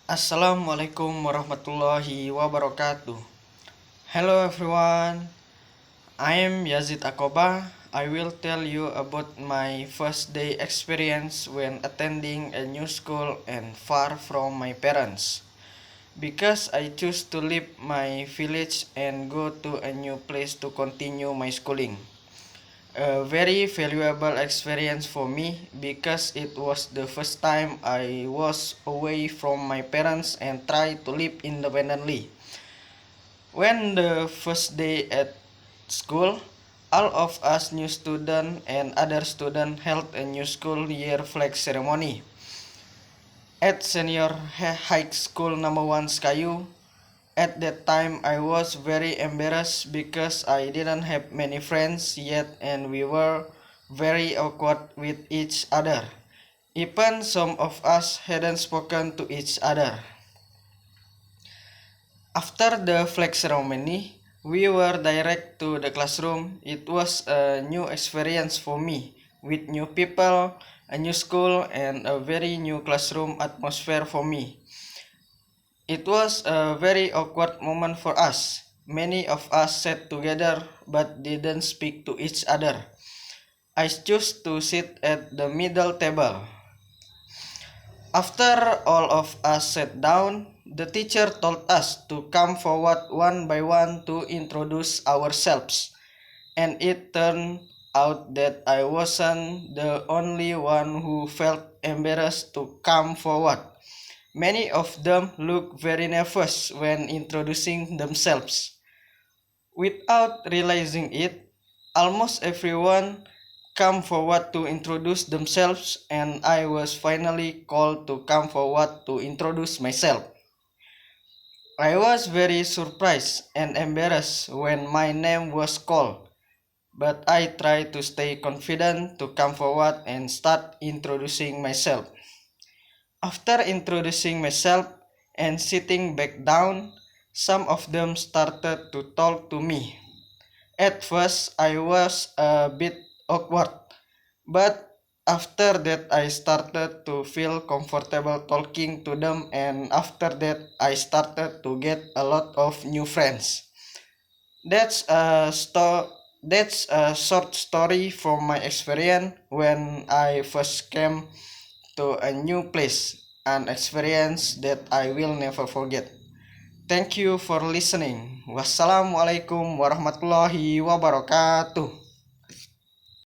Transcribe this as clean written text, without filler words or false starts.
Assalamualaikum warahmatullahi wabarakatuh. Hello everyone, I am Yazid Akoba. I will tell you about my first day experience when attending a new school and far from my parents. Because I choose to leave my village and go to a new place to continue my schooling. A very valuable experience for me because it was the first time I was away from my parents and tried to live independently. When the first day at school, all of us new student and other student held a new school year flag ceremony. At senior high school number 1 Skayu, at that time I was very embarrassed because I didn't have many friends yet and we were very awkward with each other. Even some of us hadn't spoken to each other. After the flag ceremony, we were direct to the classroom. It was a new experience for me, with new people, a new school, and a very new classroom atmosphere for me. It was a very awkward moment for us. Many of us sat together but didn't speak to each other. I chose to sit at the middle table. After all of us sat down, the teacher told us to come forward one by one to introduce ourselves. And it turned out that I wasn't the only one who felt embarrassed to come forward. Many of them looked very nervous when introducing themselves. Without realizing it, almost everyone come forward to introduce themselves and I was finally called to come forward to introduce myself. I was very surprised and embarrassed when my name was called, but I tried to stay confident to come forward and start introducing myself. After introducing myself and sitting back down, some of them started to talk to me. At first, I was a bit awkward, but after that, I started to feel comfortable talking to them, and after that, I started to get a lot of new friends. That's a that's a short story from my experience when I first came to a new place, an experience that I will never forget. Thank you for listening. Wassalamualaikum warahmatullahi wabarakatuh.